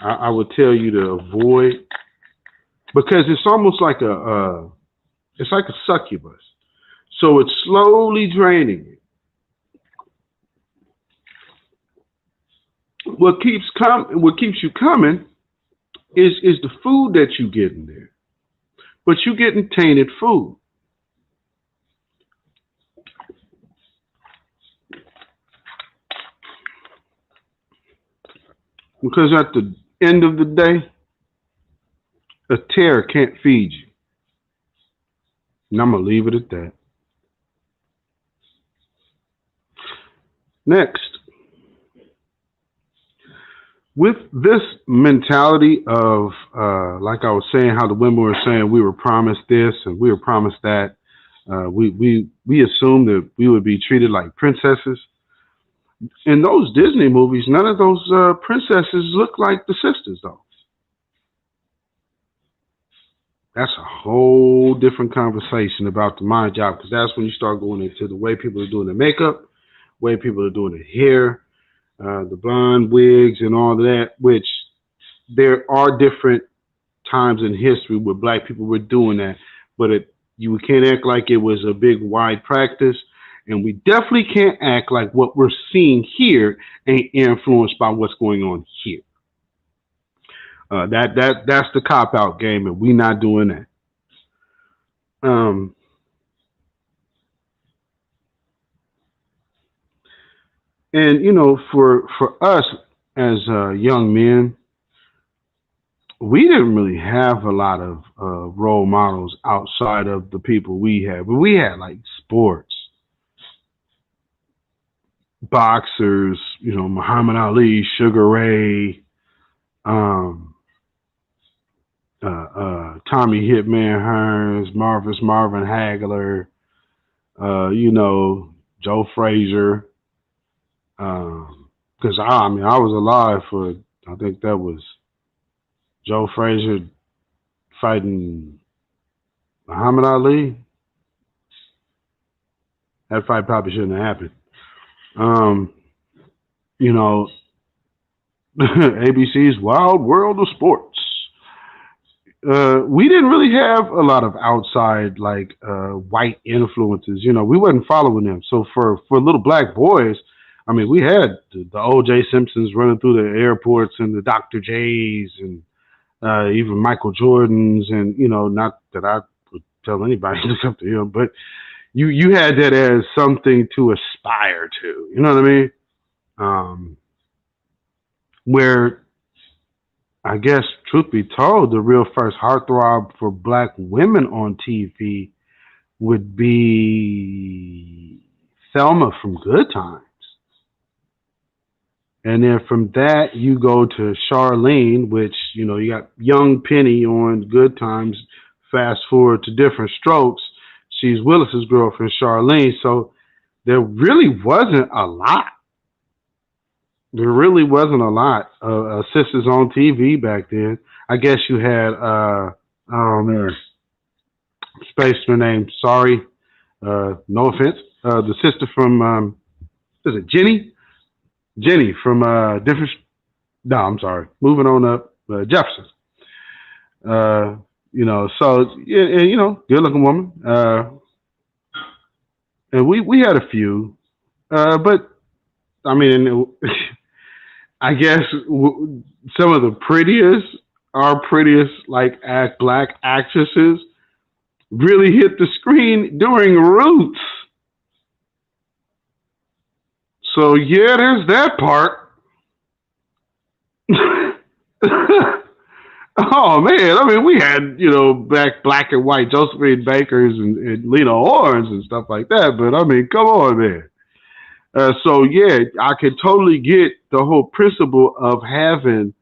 I would tell you to avoid because it's almost like it's like a succubus. So it's slowly draining you. What keeps you coming is the food that you get in there, but you getting tainted food. Because at the end of the day, a tear can't feed you. And I'm gonna leave it at that. Next, with this mentality of, like I was saying, how the women were saying we were promised this and we were promised that, we assumed that we would be treated like princesses. In those Disney movies, none of those princesses look like the sisters, though. That's a whole different conversation about the mind job because that's when you start going into the way people are doing their makeup, way people are doing their hair, the blonde wigs, and all of that. Which there are different times in history where black people were doing that, but you can't act like it was a big wide practice. And we definitely can't act like what we're seeing here ain't influenced by what's going on here. That's the cop out game, and we not doing that. Um, and for us as young men, we didn't really have a lot of role models outside of the people we had. But we had like sports, boxers, Muhammad Ali, Sugar Ray, um, Tommy Hitman Hearns, Marvin Hagler, Joe Frazier. Because I was alive for, I think that was Joe Frazier fighting Muhammad Ali. That fight probably shouldn't have happened. Um, you know, ABC's Wild World of Sports. We didn't really have a lot of outside white influences. We wasn't following them. So for little black boys, we had the O.J. Simpsons running through the airports and the Dr. J's and even Michael Jordans, and not that I would tell anybody to look up to him, but you had that as something to aspire to. You know what I mean? Where I guess, truth be told, the real first heartthrob for black women on TV would be Thelma from Good Times. And then from that, you go to Charlene, which, you got young Penny on Good Times. Fast forward to Different Strokes. She's Willis's girlfriend, Charlene. So there really wasn't a lot. There really wasn't a lot of sisters on TV back then. I guess you had, oh man, spaceman name, sorry, no offense, the sister from, is it Jenny? Jenny from different. No, I'm sorry. Moving on up, Jefferson. So yeah, good looking woman. And we had a few, but I guess some of our prettiest black actresses really hit the screen during Roots. So yeah, there's that part. Oh man, we had black and white Josephine Bakers and Lena Owens and stuff like that. But come on, man. So yeah, I could totally get the whole principle of having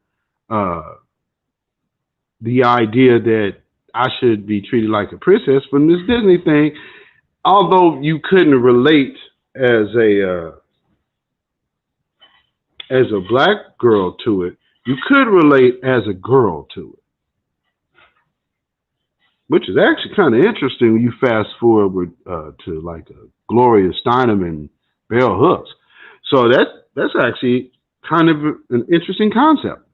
the idea that I should be treated like a princess from this Disney thing. Although you couldn't relate as a black girl to it, you could relate as a girl to it, which is actually kind of interesting when you fast forward to a Gloria Steinem and Bell Hooks. So that's actually kind of an interesting concept.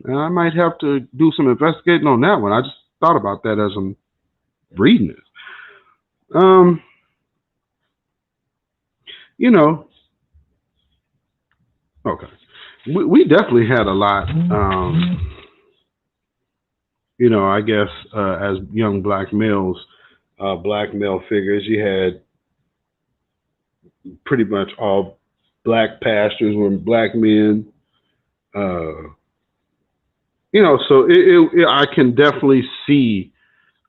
And I might have to do some investigating on that one. I just thought about that as I'm reading it. Okay. We definitely had a lot, I guess, as young black males, black male figures, you had pretty much all black pastors were black men. So I can definitely see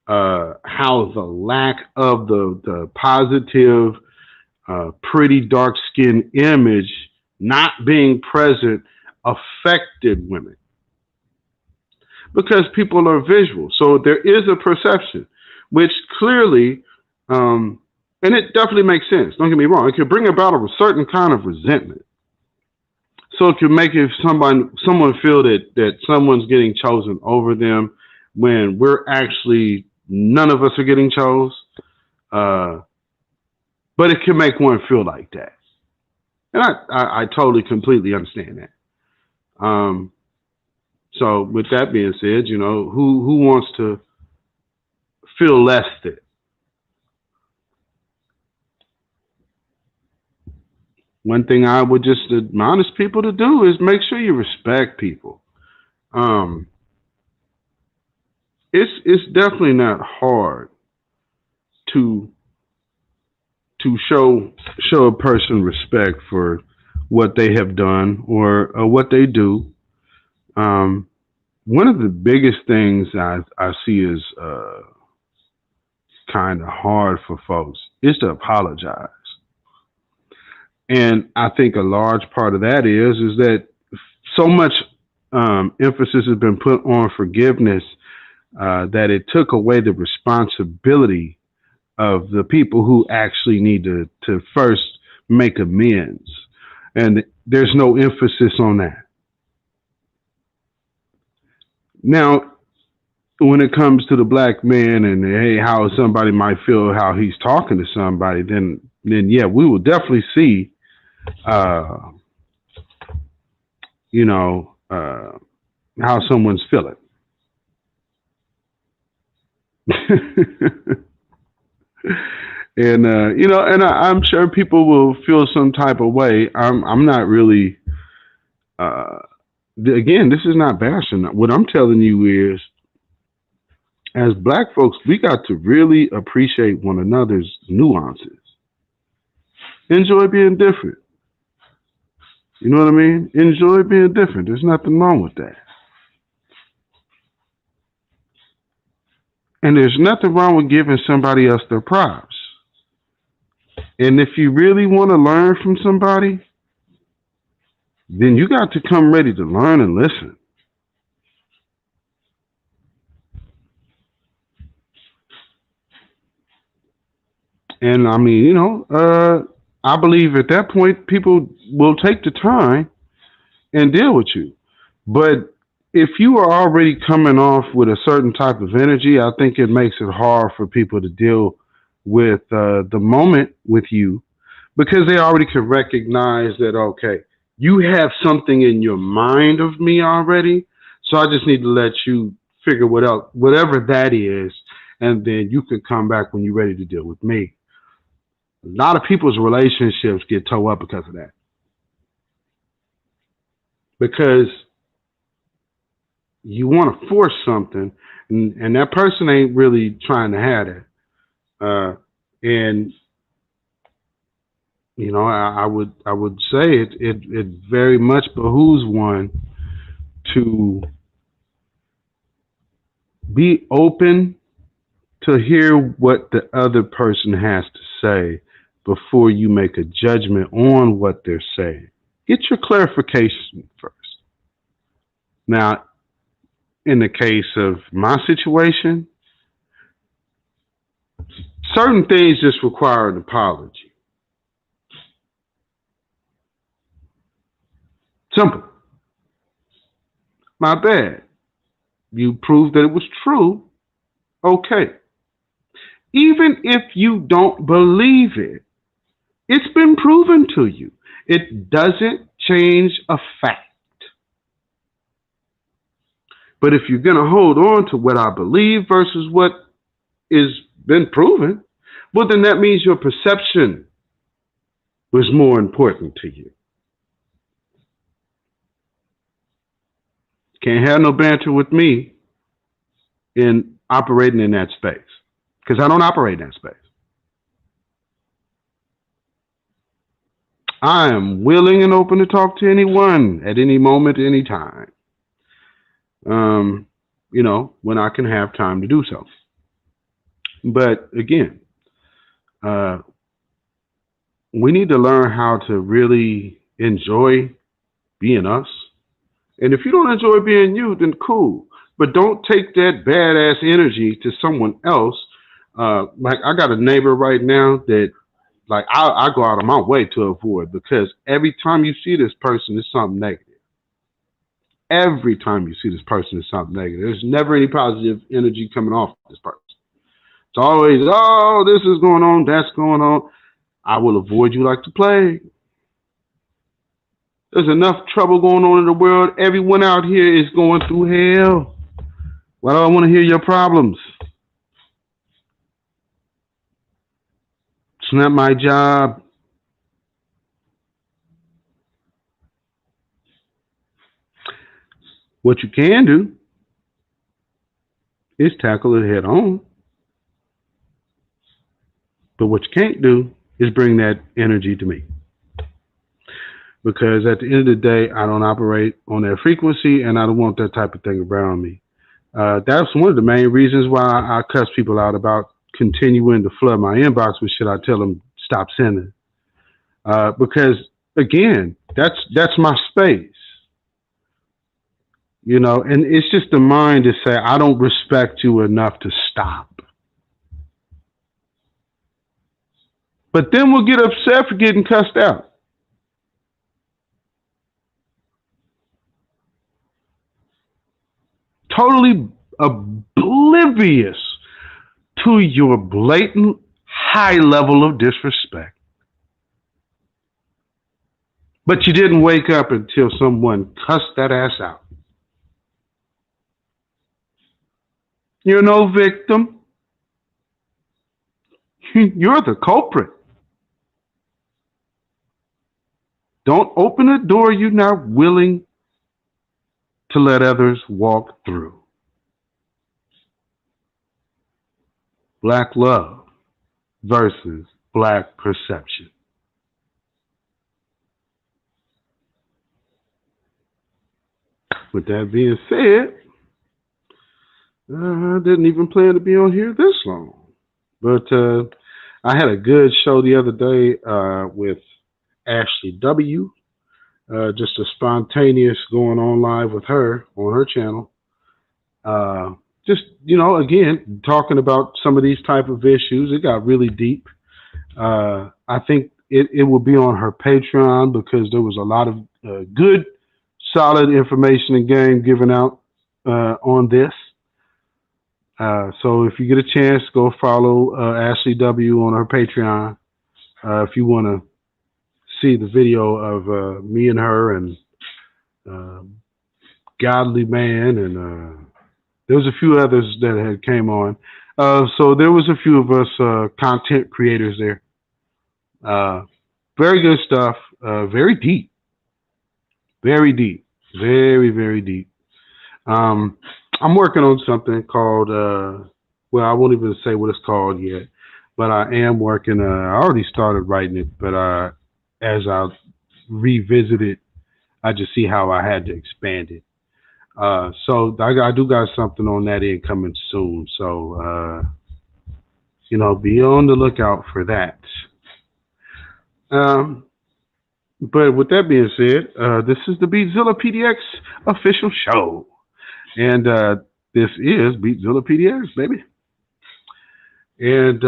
how the lack of the positive, pretty dark-skinned image not being present affected women. Because people are visual. So there is a perception, which clearly, and it definitely makes sense. Don't get me wrong. It could bring about a certain kind of resentment. So it could make someone feel that someone's getting chosen over them when we're actually, none of us are getting chose. But it can make one feel like that. And I totally, completely understand that. So with that being said, who wants to feel less than? One thing I would just admonish people to do is make sure you respect people. Um, it's definitely not hard to show a person respect for what they have done or what they do. Um, One of the biggest things I see is kind of hard for folks is to apologize. And I think a large part of that is that so much emphasis has been put on forgiveness that it took away the responsibility of the people who actually need to first make amends. And there's no emphasis on that. Now, when it comes to the black man and hey, how somebody might feel how he's talking to somebody, then yeah, we will definitely see, uh, you know, how someone's feeling. And I'm sure people will feel some type of way. I'm not really. Uh, Again, this is not bashing. What I'm telling you is, as black folks, we got to really appreciate one another's nuances. Enjoy being different. You know what I mean? Enjoy being different. There's nothing wrong with that. And there's nothing wrong with giving somebody else their props. And if you really want to learn from somebody, then you got to come ready to learn and listen. And I mean, I believe at that point people will take the time and deal with you. But if you are already coming off with a certain type of energy, I think it makes it hard for people to deal with the moment with you because they already can recognize that, okay, you have something in your mind of me already. So I just need to let you figure what out, whatever that is, and then you can come back when you're ready to deal with me. A lot of people's relationships get towed up because of that. Because you want to force something, and that person ain't really trying to have it. And I would say it very much behooves one to be open to hear what the other person has to say before you make a judgment on what they're saying. Get your clarification first. Now, in the case of my situation, certain things just require an apology. Simple. My bad. You proved that it was true. Okay. Even if you don't believe it, it's been proven to you. It doesn't change a fact. But if you're going to hold on to what I believe versus what is been proven, well, then that means your perception was more important to you. Can't have no banter with me in operating in that space because I don't operate in that space. I am willing and open to talk to anyone at any moment, any time. When I can have time to do so. But again, uh, we need to learn how to really enjoy being us. And if you don't enjoy being you, then cool. But don't take that badass energy to someone else. Like I got a neighbor right now that like I go out of my way to avoid because every time you see this person, it's something negative. Every time you see this person, it's something negative. There's never any positive energy coming off this person. It's always, oh, this is going on, that's going on. I will avoid you like the plague. There's enough trouble going on in the world. Everyone out here is going through hell. Why do I want to hear your problems? It's not my job. What you can do is tackle it head on. But what you can't do is bring that energy to me. Because at the end of the day, I don't operate on that frequency and I don't want that type of thing around me. That's one of the main reasons why I cuss people out about continuing to flood my inbox with shit I tell them stop sending. Because again, that's my space. You know, and it's just the mind to say, I don't respect you enough to stop. But then we'll get upset for getting cussed out. Totally oblivious to your blatant high level of disrespect. But you didn't wake up until someone cussed that ass out. You're no victim. You're the culprit. Don't open a door you're not willing to let others walk through. Black love versus black perception. With that being said, I didn't even plan to be on here this long. But I had a good show the other day with Ashley W. Just a spontaneous going on live with her on her channel. Just, you know, again, talking about some of these type of issues. It got really deep. I think it will be on her Patreon because there was a lot of good, solid information and game given out on this. So if you get a chance, go follow Ashley W on her Patreon. If you want to see the video of me and her and Godly Man, and there was a few others that had came on. So there was a few of us content creators there. Very good stuff. Very deep. Very deep. Very, very deep. I'm working on something called, well, I won't even say what it's called yet, but I am working, I already started writing it, but as I revisit it, I just see how I had to expand it. So I do got something on that end coming soon. So, you know, be on the lookout for that. But with that being said, this is the Beatzilla PDX official show. And this is Beatzilla PDX, baby. And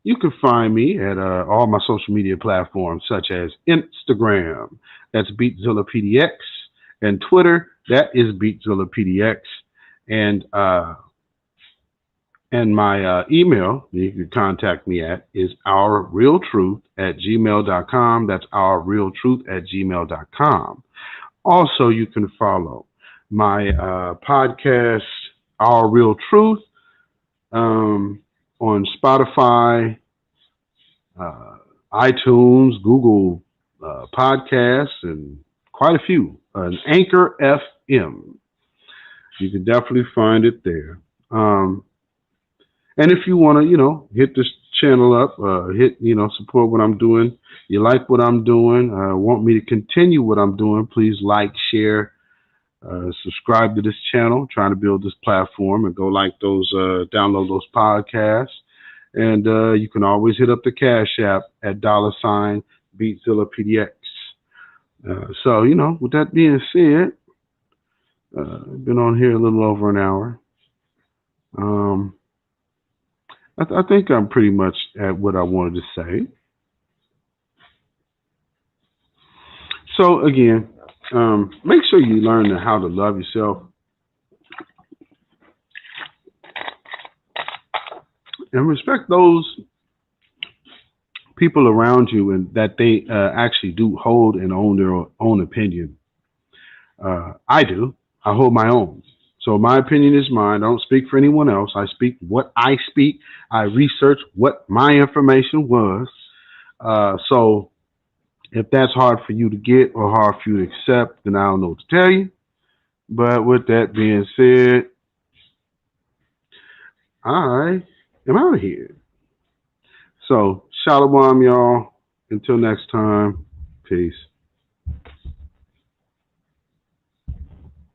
you can find me at all my social media platforms, such as Instagram, that's Beatzilla PDX, and Twitter, that is Beatzilla PDX. And my email you can contact me at is ourrealtruth@gmail.com. That's ourrealtruth@gmail.com. Also, you can follow my podcast, Our Real Truth, on Spotify, iTunes, Google Podcasts, and quite a few. Anchor FM. You can definitely find it there. And if you want to, you know, hit this channel up, support what I'm doing. You like what I'm doing, want me to continue what I'm doing, please like, share, subscribe to this channel, trying to build this platform, and go like those, download those podcasts. And you can always hit up the Cash App at $Beatzilla PDX. So, you know, with that being said, I've been on here a little over an hour. I think I'm pretty much at what I wanted to say. So again, make sure you learn how to love yourself and respect those people around you, and that they actually do hold and own their own opinion. I do. I hold my own. So my opinion is mine. I don't speak for anyone else. I speak what I speak. I research what my information was. So if that's hard for you to get or hard for you to accept, then I don't know what to tell you. But with that being said, I am out of here. So, shalom, y'all. Until next time, peace.